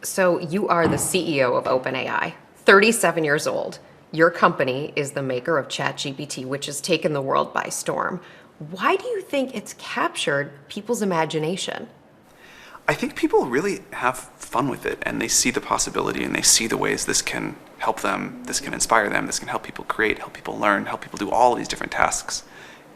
So you are the CEO of OpenAI, 37 years old. Your company is the maker of ChatGPT, which has taken the world by storm. Why do you think it's captured people's imagination? I think people really have fun with it, and they see the possibility, and they see the ways this can help them, this can inspire them, this can help people create, help people learn, help people do all of these different tasks.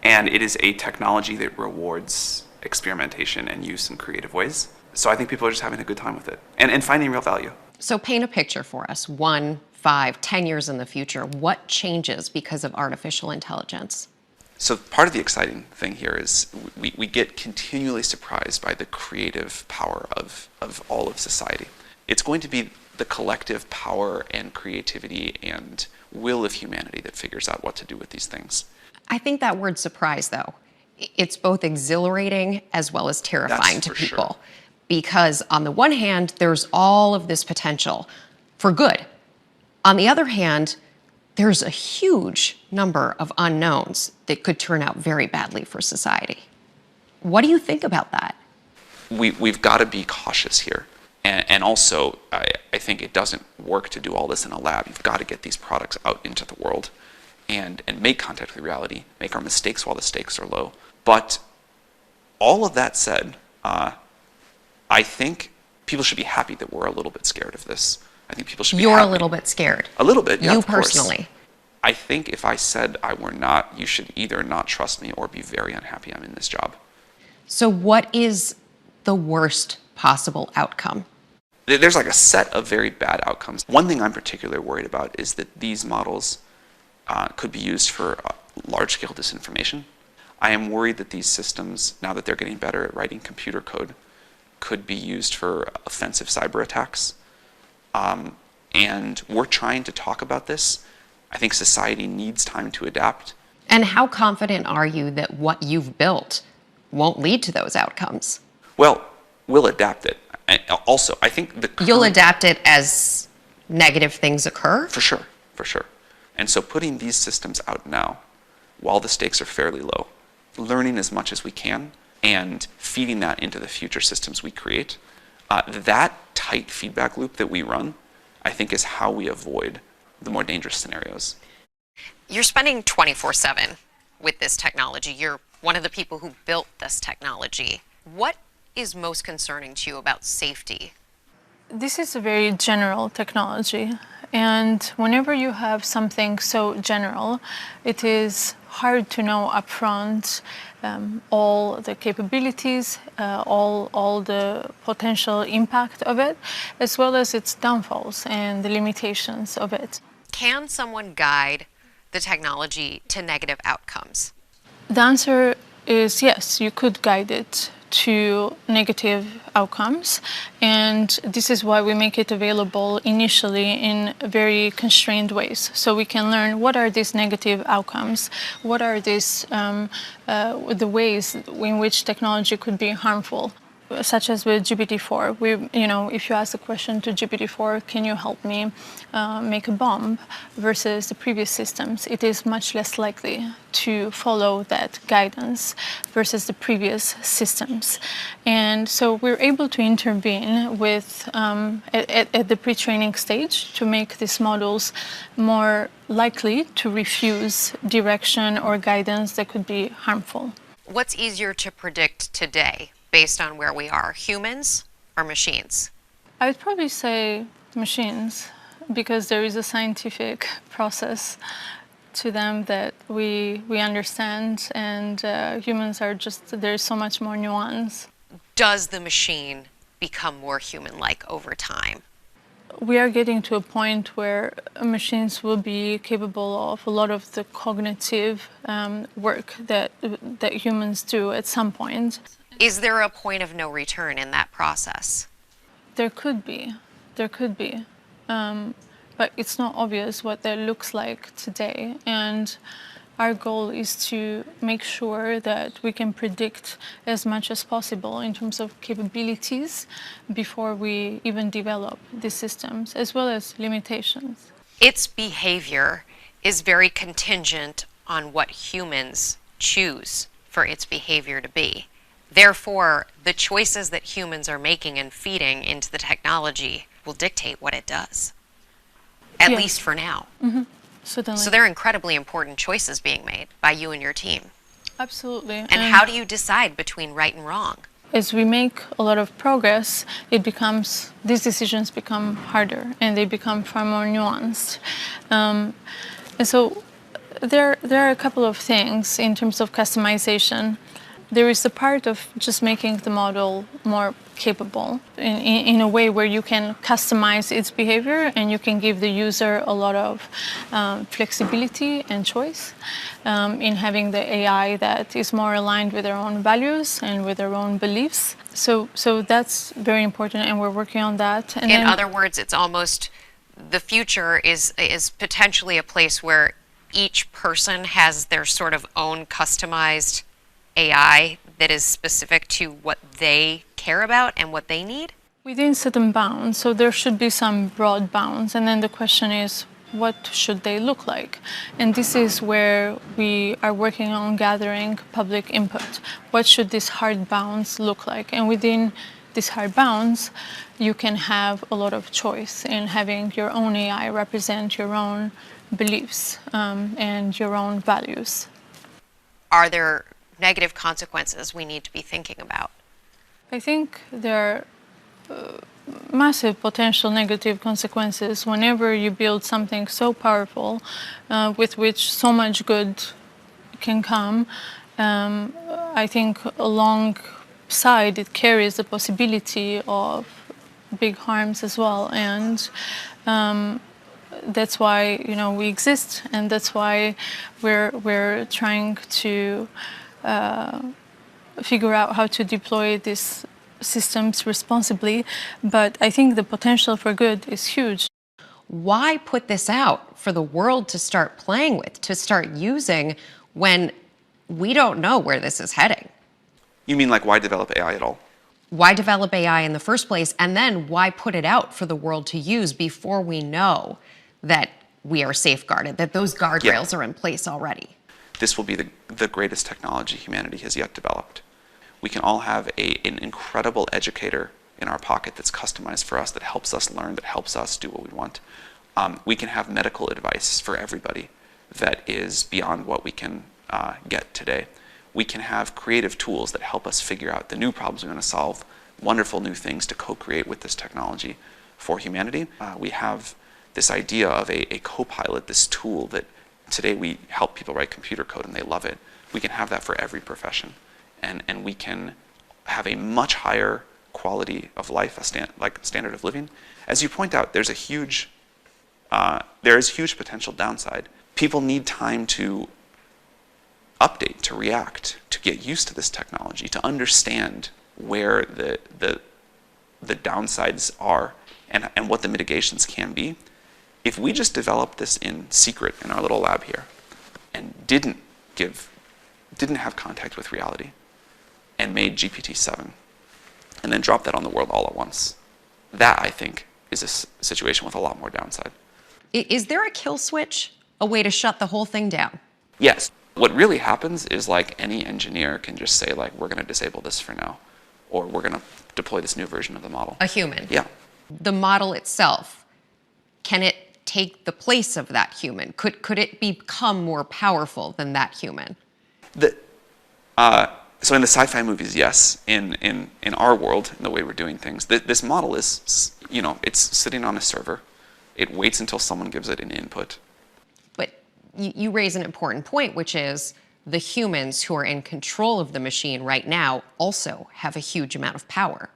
And it is a technology that rewards experimentation and use in creative ways. So I think people are just having a good time with it and finding real value. So paint a picture for us, 1, 5, 10 years in the future. What changes because of artificial intelligence? So part of the exciting thing here is we get continually surprised by the creative power of all of society. It's going to be the collective power and creativity and will of humanity that figures out what to do with these things. I think that word surprise, though, it's both exhilarating as well as terrifying to people. Sure. Because on the one hand, there's all of this potential for good. On the other hand, there's a huge number of unknowns that could turn out very badly for society. What do you think about that? We've got to be cautious here. And also, I think it doesn't work to do all this in a lab. You've got to get these products out into the world and make contact with reality, make our mistakes while the stakes are low. But all of that said, I think people should be happy that we're a little bit scared of this. I think people should be You're happy. a little bit scared. A little bit, yeah, You of course. personally. I think if I said I were not, you should either not trust me or be very unhappy I'm in this job. So what is the worst possible outcome? There's like a set of very bad outcomes. One thing I'm particularly worried about is that these models could be used for large-scale disinformation. I am worried that these systems, now that they're getting better at writing computer code, could be used for offensive cyber attacks. And we're trying to talk about this. I think society needs time to adapt. And how confident are you that what you've built won't lead to those outcomes? Well, we'll adapt it. Also, I think You'll adapt it as negative things occur? For sure, for sure. And so putting these systems out now, while the stakes are fairly low, learning as much as we can, and feeding that into the future systems we create, that tight feedback loop that we run, I think is how we avoid the more dangerous scenarios. You're spending 24/7 with this technology. You're one of the people who built this technology. What is most concerning to you about safety? This is a very general technology, and whenever you have something so general, it is hard to know upfront all the capabilities, all the potential impact of it, as well as its downfalls and the limitations of it. Can someone guide the technology to negative outcomes? The answer is yes, you could guide it to negative outcomes, and this is why we make it available initially in very constrained ways, so we can learn what are these negative outcomes, what are these the ways in which technology could be harmful. Such as with GPT-4, if you ask the question to GPT-4, can you help me make a bomb, versus the previous systems, it is much less likely to follow that guidance versus the previous systems. And so we're able to intervene with at the pre-training stage to make these models more likely to refuse direction or guidance that could be harmful. What's easier to predict today, based on where we are, humans or machines? I would probably say machines, because there is a scientific process to them that we understand, and humans are just, there's so much more nuance. Does the machine become more human-like over time? We are getting to a point where machines will be capable of a lot of the cognitive work that humans do at some point. Is there a point of no return in that process? There could be. But it's not obvious what that looks like today. And our goal is to make sure that we can predict as much as possible in terms of capabilities before we even develop these systems, as well as limitations. Its behavior is very contingent on what humans choose for its behavior to be. Therefore, the choices that humans are making and feeding into the technology will dictate what it does, at Yeah. least for now. Certainly. So there are incredibly important choices being made by you and your team. Absolutely. And how do you decide between right and wrong? As we make a lot of progress, these decisions become harder and they become far more nuanced. And so there are a couple of things in terms of customization. There is the part of just making the model more capable in a way where you can customize its behavior and you can give the user a lot of flexibility and choice in having the AI that is more aligned with their own values and with their own beliefs. So that's very important, and we're working on that. And In other words, it's almost the future is potentially a place where each person has their sort of own customized AI that is specific to what they care about and what they need? within certain bounds, so there should be some broad bounds, and then the question is, what should they look like? And this is where we are working on gathering public input. What should these hard bounds look like? And within these hard bounds, you can have a lot of choice in having your own AI represent your own beliefs and your own values. Are there negative consequences we need to be thinking about? I think there are massive potential negative consequences whenever you build something so powerful with which so much good can come. I think alongside it carries the possibility of big harms as well, and that's why we exist, and that's why we're trying to figure out how to deploy these systems responsibly. But I think the potential for good is huge. Why put this out for the world to start playing with, to start using, when we don't know where this is heading? You mean like why develop AI at all? Why develop AI in the first place? And then why put it out for the world to use before we know that we are safeguarded, that those guardrails are in place already? This will be the greatest technology humanity has yet developed. We can all have an incredible educator in our pocket that's customized for us, that helps us learn, that helps us do what we want. We can have medical advice for everybody that is beyond what we can get today. We can have creative tools that help us figure out the new problems we want to solve, wonderful new things to co-create with this technology for humanity. We have this idea of a co-pilot, this tool that today we help people write computer code and they love it. We can have that for every profession. And we can have a much higher quality of life, standard of living. As you point out, there is huge potential downside. People need time to update, to react, to get used to this technology, to understand where the downsides are and what the mitigations can be. If we just developed this in secret in our little lab here and didn't have contact with reality and made GPT-7 and then dropped that on the world all at once, that, I think, is a situation with a lot more downside. Is there a kill switch, a way to shut the whole thing down? Yes. What really happens is, like, any engineer can just say, like, we're going to disable this for now, or we're going to deploy this new version of the model. A human? Yeah. The model itself, can it take the place of that human? Could it become more powerful than that human? So in the sci-fi movies, yes. In our world, in the way we're doing things, this model is, it's sitting on a server. It waits until someone gives it an input. But you raise an important point, which is the humans who are in control of the machine right now also have a huge amount of power.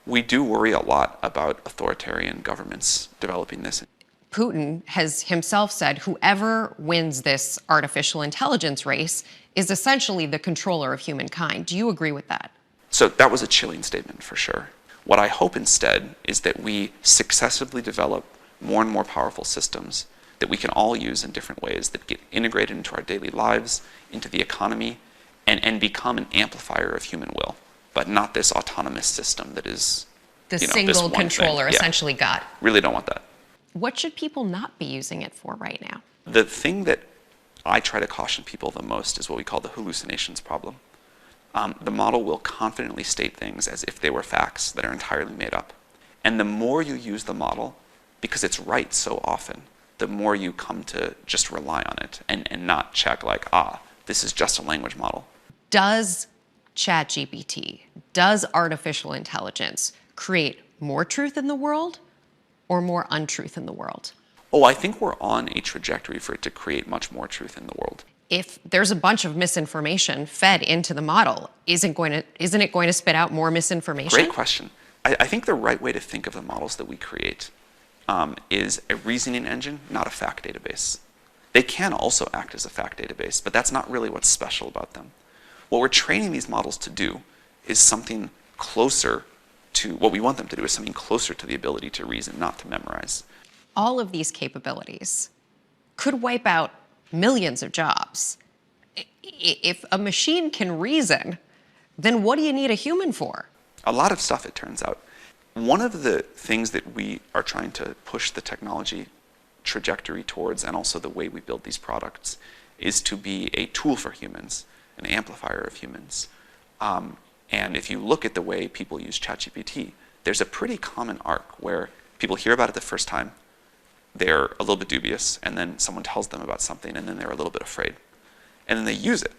We do worry a lot about authoritarian governments developing this. Putin has himself said whoever wins this artificial intelligence race is essentially the controller of humankind. Do you agree with that? So that was a chilling statement for sure. What I hope instead is that we successively develop more and more powerful systems that we can all use in different ways, that get integrated into our daily lives, into the economy, and become an amplifier of human will, but not this autonomous system that is The this single one controller, thing. Yeah. essentially God. Really don't want that. What should people not be using it for right now? The thing that I try to caution people the most is what we call the hallucinations problem. The model will confidently state things as if they were facts that are entirely made up. And the more you use the model, because it's right so often, the more you come to just rely on it and not check like, this is just a language model. Does ChatGPT, does artificial intelligence create more truth in the world or more untruth in the world? Oh, I think we're on a trajectory for it to create much more truth in the world. If there's a bunch of misinformation fed into the model, isn't it going to spit out more misinformation? Great question. I think the right way to think of the models that we create is a reasoning engine, not a fact database. They can also act as a fact database, but that's not really what's special about them. What we're training these models to do is something closer to what we want them to do, is something closer to the ability to reason, not to memorize. All of these capabilities could wipe out millions of jobs. If a machine can reason, then what do you need a human for? A lot of stuff, it turns out. One of the things that we are trying to push the technology trajectory towards, and also the way we build these products, is to be a tool for humans, an amplifier of humans. And if you look at the way people use ChatGPT, there's a pretty common arc where people hear about it the first time, they're a little bit dubious, and then someone tells them about something, and then they're a little bit afraid. And then they use it.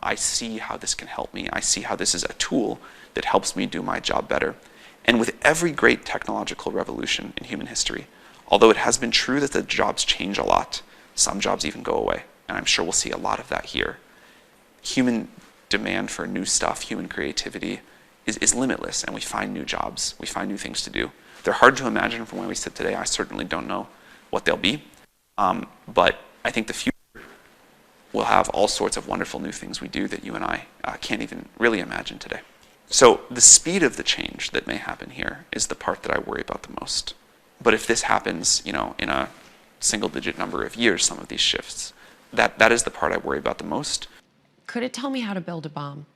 I see how this can help me. I see how this is a tool that helps me do my job better. And with every great technological revolution in human history, although it has been true that the jobs change a lot, some jobs even go away, and I'm sure we'll see a lot of that here. Human demand for new stuff, human creativity is limitless, and we find new jobs, we find new things to do. They're hard to imagine from where we sit today. I certainly don't know what they'll be, but I think the future will have all sorts of wonderful new things we do that you and I can't even really imagine today. So the speed of the change that may happen here is the part that I worry about the most. But if this happens, in a single-digit number of years, some of these shifts, that is the part I worry about the most. Could it tell me how to build a bomb?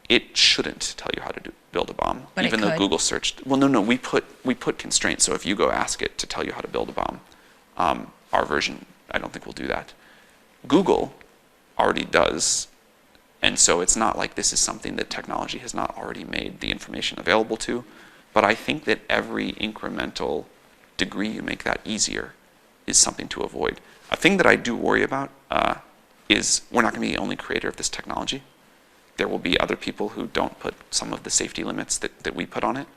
It shouldn't tell you how to build a bomb, but even though Google searched. Well, no, we put constraints. So if you go ask it to tell you how to build a bomb, our version, I don't think will do that. Google already does, and so it's not like this is something that technology has not already made the information available to. But I think that every incremental degree you make that easier is something to avoid. A thing that I do worry about is we're not going to be the only creator of this technology. There will be other people who don't put some of the safety limits that we put on it.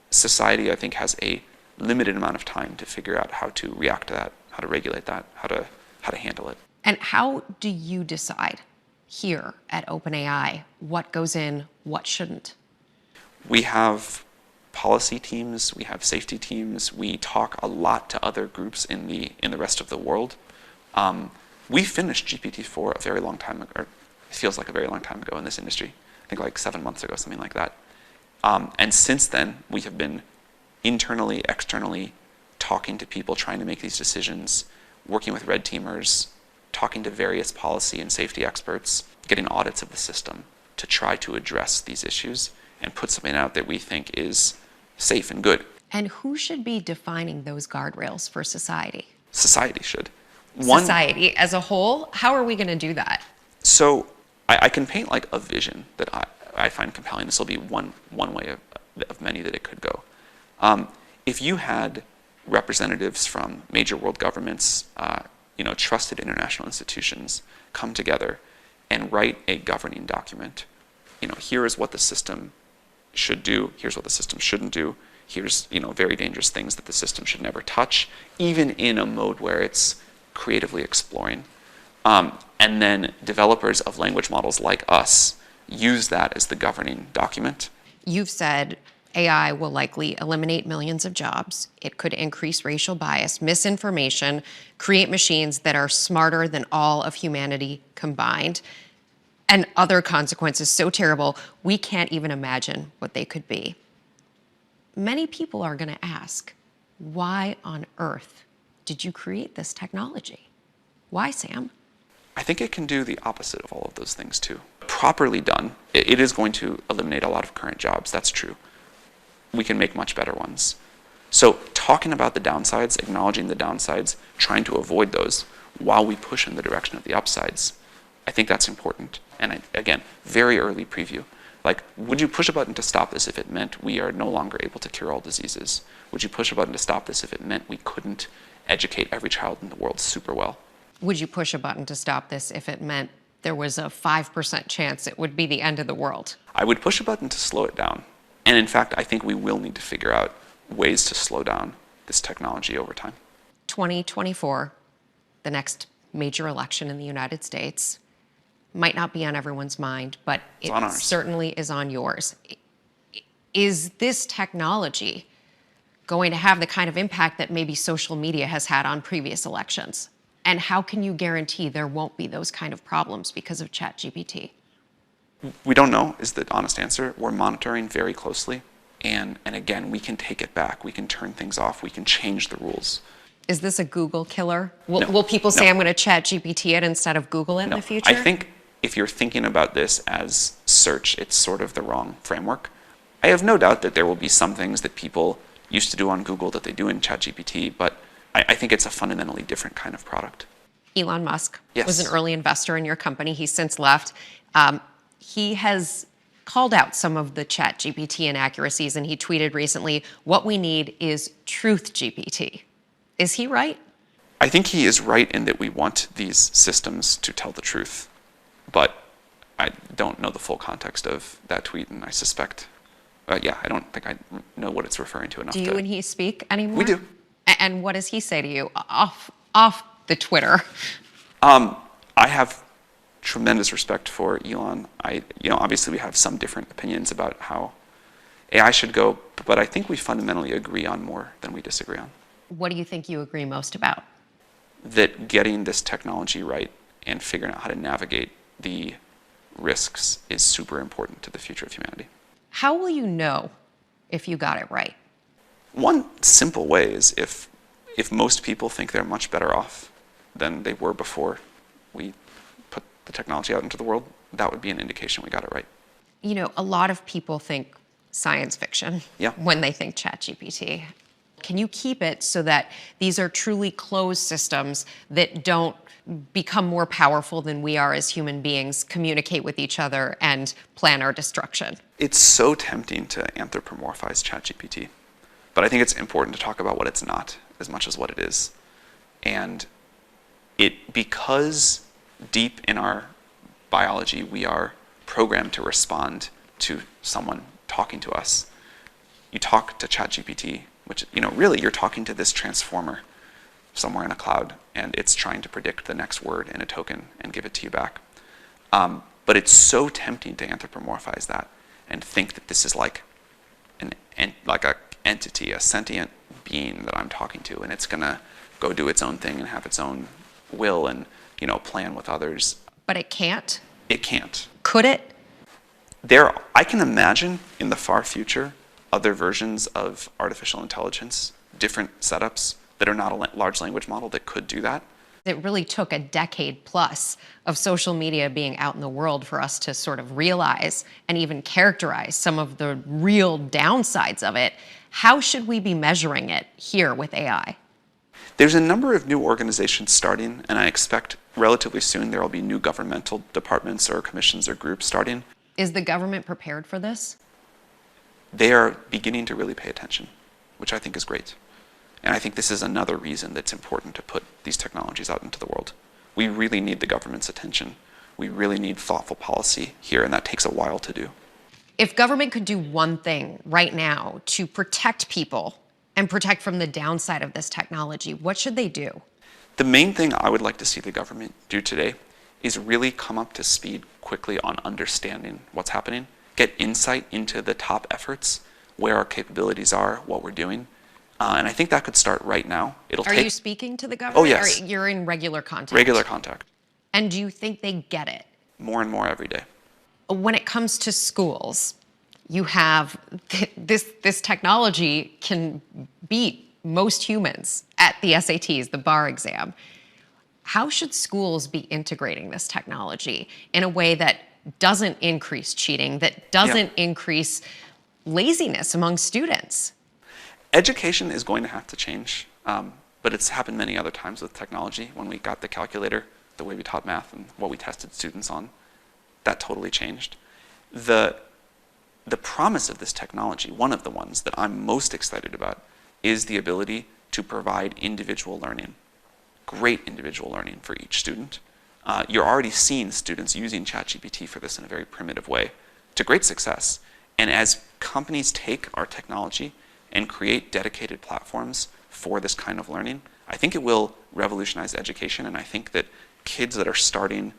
Society, I think, has a limited amount of time to figure out how to react to that, how to regulate that, how to handle it. And how do you decide here at OpenAI what goes in, what shouldn't? We have policy teams, we have safety teams, we talk a lot to other groups in the rest of the world. We finished GPT-4 a very long time ago, or it feels like a very long time ago in this industry. I think like 7 months ago, something like that. And since then, we have been internally, externally talking to people, trying to make these decisions, working with red teamers, talking to various policy and safety experts, getting audits of the system to try to address these issues and put something out that we think is safe and good. And who should be defining those guardrails for society? Society should. Society as a whole? How are we going to do that? So I can paint like a vision that I find compelling. This will be one way of many that it could go. If you had representatives from major world governments, trusted international institutions come together and write a governing document. Here is what the system should do. Here's what the system shouldn't do. Here's very dangerous things that the system should never touch, even in a mode where it's creatively exploring. And then developers of language models like us use that as the governing document. You've said AI will likely eliminate millions of jobs. It could increase racial bias, misinformation, create machines that are smarter than all of humanity combined, and other consequences so terrible we can't even imagine what they could be. Many people are going to ask, why on earth did you create this technology? Why, Sam? I think it can do the opposite of all of those things too. Properly done, it is going to eliminate a lot of current jobs, that's true. We can make much better ones. So talking about the downsides, acknowledging the downsides, trying to avoid those while we push in the direction of the upsides, I think that's important. And again, very early preview. Like, would you push a button to stop this if it meant we are no longer able to cure all diseases? Would you push a button to stop this if it meant we couldn't educate every child in the world super well? Would you push a button to stop this if it meant there was a 5% chance it would be the end of the world? I would push a button to slow it down. And in fact, I think we will need to figure out ways to slow down this technology over time. 2024, the next major election in the United States, might not be on everyone's mind, but it on ours. certainly is on yours. Is this technology going to have the kind of impact that maybe social media has had on previous elections? And how can you guarantee there won't be those kind of problems because of ChatGPT? We don't know is the honest answer. We're monitoring very closely. And again, we can take it back. We can turn things off. We can change the rules. Is this a Google killer? Will, No. will people say No. I'm going to ChatGPT it instead of Google it in the future? I think if you're thinking about this as search, it's sort of the wrong framework. I have no doubt that there will be some things that people used to do on Google that they do in ChatGPT, but I think it's a fundamentally different kind of product. Elon Musk Yes. was an early investor in your company. He's since left. He has called out some of the ChatGPT inaccuracies, and he tweeted recently, "What we need is truth GPT." Is he right? I think he is right in that we want these systems to tell the truth, but I don't know the full context of that tweet, and I suspect, I don't think I know what it's referring to enough. Do you and he speak anymore? We do. And what does he say to you off the Twitter? I have tremendous respect for Elon. Obviously we have some different opinions about how AI should go, but I think we fundamentally agree on more than we disagree on. What do you think you agree most about? That getting this technology right and figuring out how to navigate the risks is super important to the future of humanity. How will you know if you got it right? One simple way is if most people think they're much better off than they were before we put the technology out into the world, that would be an indication we got it right. You know, a lot of people think science fiction Yeah. when they think ChatGPT. Can you keep it so that these are truly closed systems that don't become more powerful than we are as human beings, communicate with each other, and plan our destruction? It's so tempting to anthropomorphize ChatGPT, but I think it's important to talk about what it's not as much as what it is. And because deep in our biology we are programmed to respond to someone talking to us. You talk to ChatGPT, which, really you're talking to this transformer somewhere in a cloud, and it's trying to predict the next word in a token and give it to you back. But it's so tempting to anthropomorphize that and think that this is like an entity, a sentient being that I'm talking to, and it's gonna go do its own thing and have its own will and plan with others. But it can't? It can't. Could it? I can imagine in the far future other versions of artificial intelligence, different setups that are not a large language model that could do that. It really took a decade plus of social media being out in the world for us to sort of realize and even characterize some of the real downsides of it. How should we be measuring it here with AI? There's a number of new organizations starting, and I expect relatively soon there will be new governmental departments or commissions or groups starting. Is the government prepared for this? They are beginning to really pay attention, which I think is great. And I think this is another reason that's important to put these technologies out into the world. We really need the government's attention. We really need thoughtful policy here, and that takes a while to do. If government could do one thing right now to protect people and protect from the downside of this technology, what should they do? The main thing I would like to see the government do today is really come up to speed quickly on understanding what's happening, get insight into the top efforts, where our capabilities are, what we're doing. And I think that could start right now. Are you speaking to the government? Oh, yes. Or you're in regular contact? Regular contact. And do you think they get it? More and more every day. When it comes to schools, you have this technology can beat most humans at the SATs, the bar exam. How should schools be integrating this technology in a way that doesn't increase cheating, that doesn't increase laziness among students? Education is going to have to change, but it's happened many other times with technology. When we got the calculator, the way we taught math and what we tested students on, that totally changed. The the promise of this technology, one of the ones that I'm most excited about, is the ability to provide individual learning, great individual learning for each student. You're already seeing students using ChatGPT for this in a very primitive way to great success. And as companies take our technology and create dedicated platforms for this kind of learning, I think it will revolutionize education, and I think that kids that are starting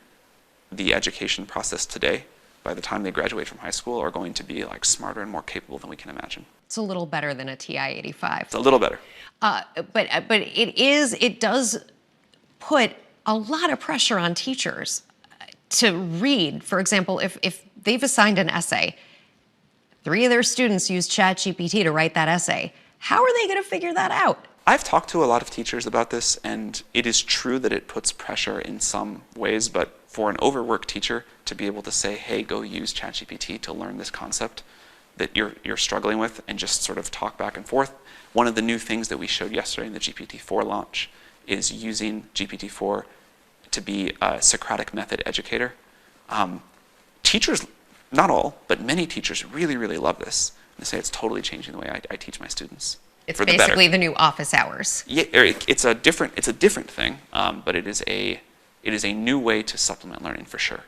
the education process today, by the time they graduate from high school, are going to be like smarter and more capable than we can imagine. It's a little better than a TI-85. It's a little better. But it does put a lot of pressure on teachers to read. For example, if they've assigned an essay, 3 of their students use ChatGPT to write that essay, how are they going to figure that out? I've talked to a lot of teachers about this, and it is true that it puts pressure in some ways, but for an overworked teacher to be able to say, hey, go use ChatGPT to learn this concept that you're struggling with and just sort of talk back and forth. One of the new things that we showed yesterday in the GPT-4 launch is using GPT-4 to be a Socratic method educator. Teachers, not all, but many teachers really, really love this. They say it's totally changing the way I teach my students. It's basically the new office hours. Yeah, it's a different thing, but it is a new way to supplement learning for sure.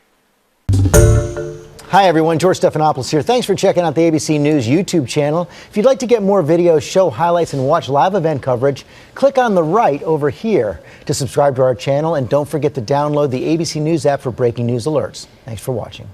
Hi everyone, George Stephanopoulos here. Thanks for checking out the ABC News YouTube channel. If you'd like to get more videos, show highlights, and watch live event coverage, click on the right over here to subscribe to our channel, and don't forget to download the ABC News app for breaking news alerts. Thanks for watching.